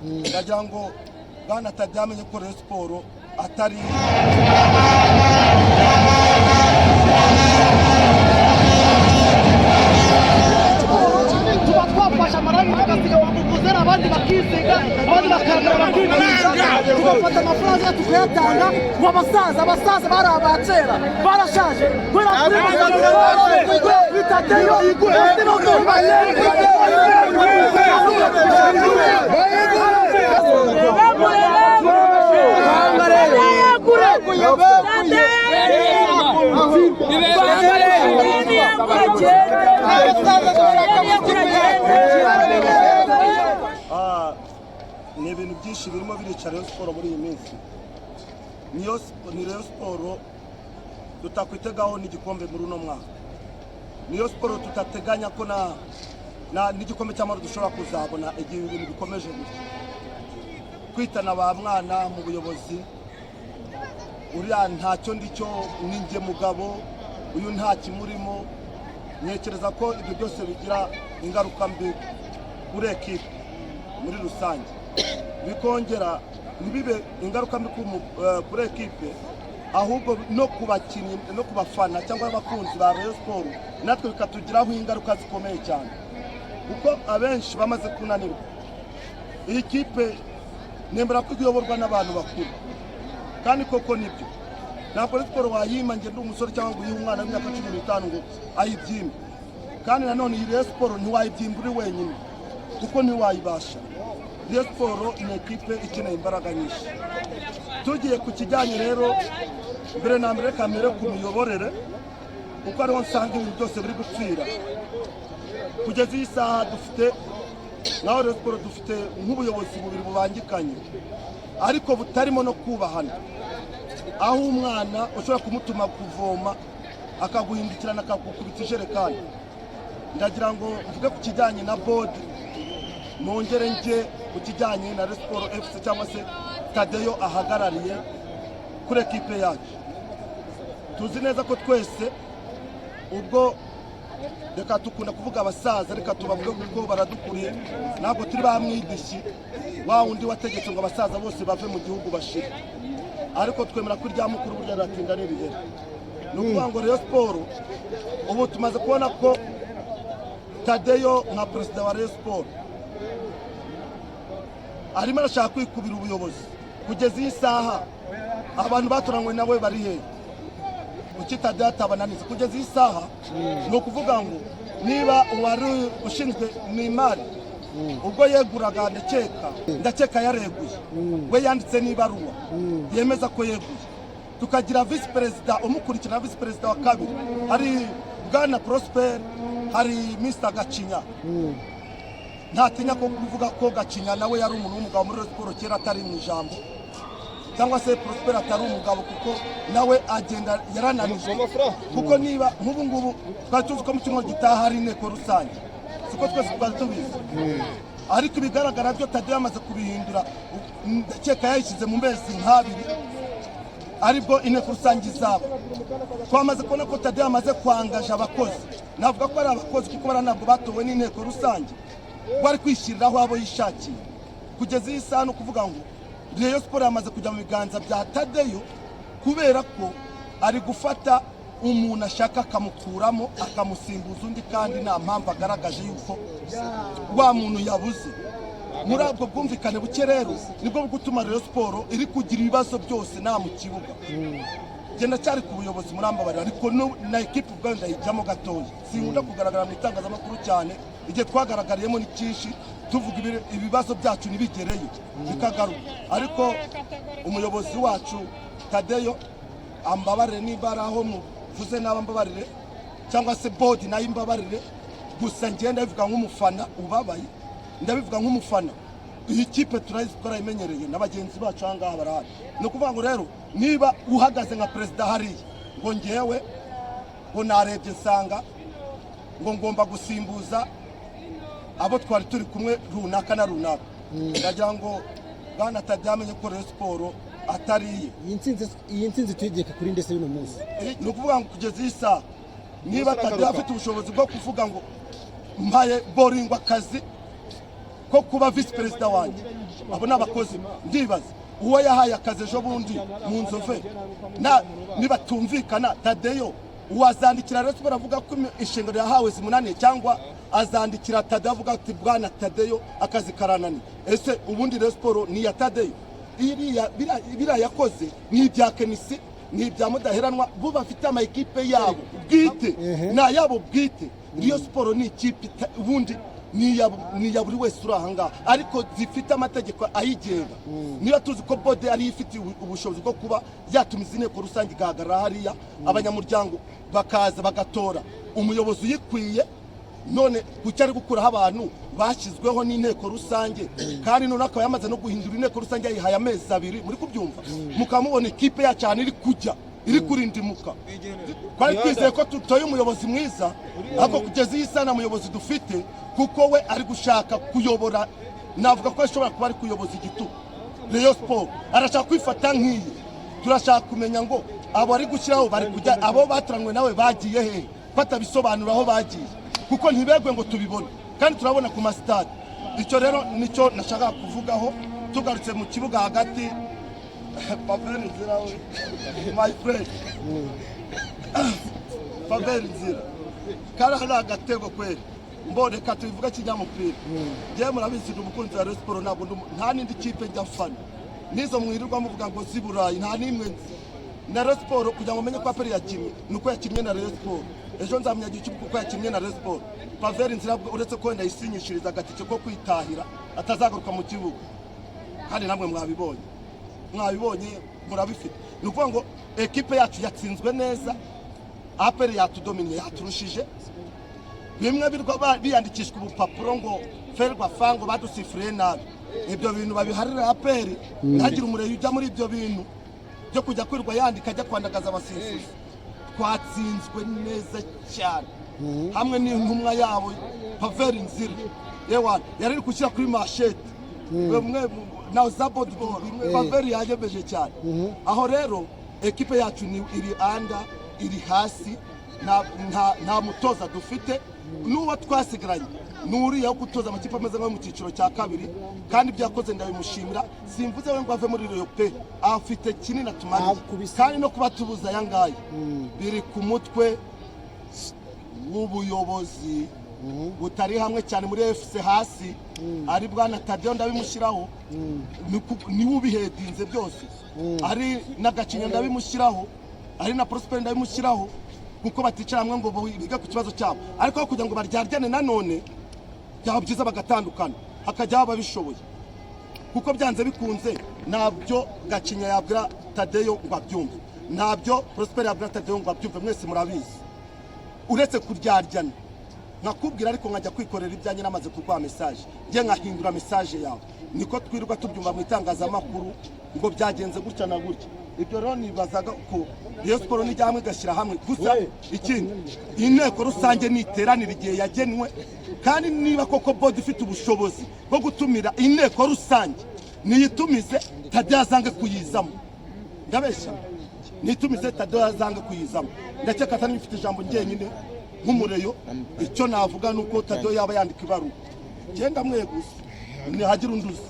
ndagira ngo bwana ataryamenye ko Rayon Sport atari twafashe amarangi tukasiga wamukuzera abandi bakisiga abandi bakaragara bakisiga tugafata amafaranga tukayatanga ngo abasaza bari abakera barashaje kubera kuri bitateyo ni ibintu byinshi birimo birica Rayon Sport muri iyi minsi. Ni Rayon Sport tutakwitegaho n'igikombe muri uno mwaka. Ni Rayon Sport tutateganya ko na n'igikombe cy'amahoro dushobora kuzabona igihe ibintu bikomeje gutya. Kwitana ba mwana mu buyobozi uriya ntacyo ndicyo ninjye mugabo uyu nta kimurimo, ntekereza ko ibyo byose bigira ingaruka mbi kuri ekipe muri rusange, bikongera ntibibe ingaruka mbi kuri ekipe ahubwo no ku bakinnyi no ku bafana cyangwa abakunzi ba Rayon Sport natwe bikatugiraho ingaruka zikomeye cyane kuko abenshi bamaze kunanirwa. Iyi kipe nembera ko iyoborwa n'abantu bakuru kandi koko nibyo. Ntabwo Rayon Sport wayima nge ndi umusore cyangwa ngo uyihe umwana w'imyaka 15 ngo ayibyimbe, kandi nanone iyi Rayon Sport ntiwayibyimba uri wenyine kuko ntiwayibasha. Rayon Sport ni ekipe ikeneye imbaraga nyinshi. Tugiye ku kijyanye rero mbere na mbere kamere ku miyoborere kuko ariho nsanga ibintu byose biri gupfira. Kugeza iyi saha dufite naho Rayon Sport dufite nk'ubuyobozi bubiri bubangikanye ariko butarimo no kubahana, aho umwana ushobora kumutuma kuvoma akaguhindukirana akagukubita ijerekani. Ndagira ngo mvuge ku kijyanye na board, nongere nge ku kijyanye na Rayon Sport FC cyangwa se Tadeyo ahagarariye kuri ekipe yacu. Tuzi neza ko twese ubwo reka tukunda kuvuga abasaza, reka tubavuge kuko baradukuriye, ntabwo turi bamwidishi wa wundi wategetse ngo abasaza bose bave mu gihugu bashire, ariko twemera ko irya mukuru burya ratinda n'ibihera. Ni ukuvuga ngo Rayon Sport ubu tumaze kubona ko Tadeyo nka perezida wa Rayon Sport arimo arashaka kwikubira ubuyobozi. Kugeza iyi saha abantu batoranywe nawe bari hehe? Kuki Tadeyo atabananiza? Kugeza iyi saha ni ukuvuga ngo niba uwari ushinzwe n'imari ubwo yeguraga ndakeka yareguye, we yanditse n'ibaruwa yemeza ko yeguye. Tukagira vice perezida umukurikira, vice perezida wa kabiri hari Bwana Prosper, hari Mr Gacinya. Ntatinya ko kuvuga ko Gacinya nawe yari umuntu w'umugabo muri Rayon Sport kera atari mu ijambo, cyangwa se Prosper atari umugabo kuko nawe agenda yarananije. Kuko niba nk'ubu ngubu twari tuzi ko mu cyumweru gitaha hari inteko rusange, siko twese twari tubizi, ariko ibigaragara byo Tadeyo yamaze kubihindura. Ndakeka yayishyize mu mezi nk'abiri aribwo inteko rusange izaba. Twamaze kubona ko Tadeyo yamaze kwangaje abakozi, navuga ko ari abakozi kuko bara ntabwo batowe n'inteko rusange, bari kwishyiriraho abo yishakiye. Kugeza iyi saha no kuvuga ngo Rayon Sport yamaze kujya mu biganza bya Tadeyo kubera ko ari gufata umuntu ashaka akamukuramo akamusimbuza undi, kandi nta mpamvu agaragaje yuko wa muntu yabuze. Muri ubwo bwumvikane buke rero nibwo gutuma Rayon Sport iri kugira ibibazo byose nta mu kibuga. Genda cyari ku buyobozi murambabarira, ariko na ekipe ubwayo ndayijyamo gatoya. Sinkunda kugaragara mu itangazamakuru cyane, igihe twagaragariyemo ni cyinshi tuvuga ibibazo byacu nibigereyo bikagaruka, ariko umuyobozi wacu Tadeyo ambabarire niba araho muvuze n'abambabarire cyangwa se board nayo imbabarire. Gusa ngenda bivuga nk'umufana ubabaye, ndabivuga nk'umufana. Iyi kipe turayimenyereye n'abagenzi bacu ahangaha barahari. Ni ukuvuga ngo rero niba uhagaze nka perezida hariya ngo ngewe ngo narebye nsanga ngo ngomba gusimbuza abo twari turi kumwe runaka na runaka, ndagira ngo bwana Tadeyo ko Rayon Sport atariye. Iyi nsinzi tuyigeka kuri ndetse y'uno munsi. Ni ukuvuga ngo kugeza iyi saha niba Tadeyo afite ubushobozi bwo kuvuga ngo mpaye boringwa akazi ko kuba visi perezida wanjye abo ni abakozi ndibaza uwo yahaye akazi ejo bundi mu nzove nibatumvikana Tadeyo uwazandikira Rayon Sports avuga ko inshingano yahawe zimunaniye cyangwa azandikira Tadeyo avuga ati bwana Tadeyo akazi karananiye ese ubundi Rayon Sports ni ya Tadeyo biriya yakoze ni ibya Kenisi ni ibya mudaheranwa bo bafite ama ekipe yabo bwite na yabo bwite Rayon Sports ni ikipe ubundi ni ya buri wese uri ahangaha ariko zifite amategeko ayigenga niba tuzi ko bode ari ifite ubushobozi bwo kuba yatumiza inteko rusange igahagarara hariya abanyamuryango bakaza bagatora umuyobozi uyikwiye none kucyari gukuraho abantu bashyizweho n'inteko rusange kandi none akaba yamaze no guhindura inteko rusange yayihaye amezi 2 muri kubyumva mukamubona ikipe ya cyane iri kujya iri kurindimuka kwari twizeye ko tutoye umuyobozi mwiza ariko kugeza iyi sana umuyobozi dufite kuko we ari gushaka kuyobora navuga ko ashobora kuba ari kuyoboza igitugu Rayon Sports arashaka kwifata nk'iyi turashaka kumenya ngo abo ari gushyiraho bari kujya abo baturanywe nawe bagiye he batabisobanura aho bagiye kuko ntibegwe ngo tubibone kandi turabona ku mastade icyo rero nicyo nashaka kuvugaho tugarutse mu kibuga hagati Pavel Nzira my friend Pavel Nzira kara agatego kweli mboneka tubivuga kinyamupira je murabizi umukunzi wa Rayon Sports ntabwo nta nindi kipe njya fana nizo mwirirwa muvuga ngo ziburayi nta nimwe na Rayon Sports kugira ngo menye ko aperi yakimye nuko yakimye na Rayon Sports ejo nzamenya gicuku kuko yakimye na Rayon Sports Pavel Nzira uretse ko wenda yisinyishiriza agatike ko kwitahira atazagaruka mu kibuga kandi namwe mwabibonye murabifite nukuvuga ngo ekipe yacu yatsinzwe neza aperi yatudominiye yaturushije bimwe birwa biyandikishwa ubupapuro ngo ferwa fango badusifuriye nabi ibyo bintu babiharira aperi ntagira umureye ujya muri ibyo bintu byo kujya kwirwa yandika ajya kwandagaza abasifuzi twatsinzwe neza cyane hamwe n'intumwa yabo Pavel Nzira yewe yari iri gushyira kuri mashete bimwe na zabod bimwe Pavel yagebeje cyane aho rero ekipe yacu ni iri anda iri hasi nta mutoza dufite n'uwo twasigaranye nuriya gutoza amakipe ameze nko mu cyiciro cya kabiri kandi byakoze ndabimushimira simvuze we ngo ave muri Rayon pe afite kinini atumariye kandi no kuba tubuza yangaye biri ku mutwe w'ubuyobozi butari hamwe cyane muri FC hasi ari bwana Tadeyo ndabimushyiraho ni ubihedinze byose ari n'agacinya ndabimushyiraho ari na Prosper ndabimushyiraho kuko baticara hamwe ngo biga ku kibazo cyabo ariko kugira ngo baryaryane nanone byaba byiza bagatandukana hakajya babishoboye kuko byanze bikunze nabyo gacinya yabwira Tadeyo ngo abyumve nabyo Prosper yabwira Tadeyo ngo abyumve mwese murabizi uretse kuryaryana nkakubwira ariko nkajya kwikorera ibyanjye namaze kuguha message nge nkahindura message yawe niko twirirwa tubyumva mu itangazamakuru ngo byagenze gutya na gutya ibyo rero nibazaga ko Rayon Sports ni hamwe gashyira hamwe gusa ikindi inteko rusange niteranira igihe yagenwe kandi niba koko bodi ifite ubushobozi bwo gutumira inteko rusange niyitumize Tadeyo azange kuyizamo ndabeshya nitumize Tadeyo azange kuyizamo ndakeka atari ifite ijambo ngenyine nk'umureyo icyo navuga nuko Tadeyo yaba yandika ibaruwa genda mwegusa ni hagira unduzi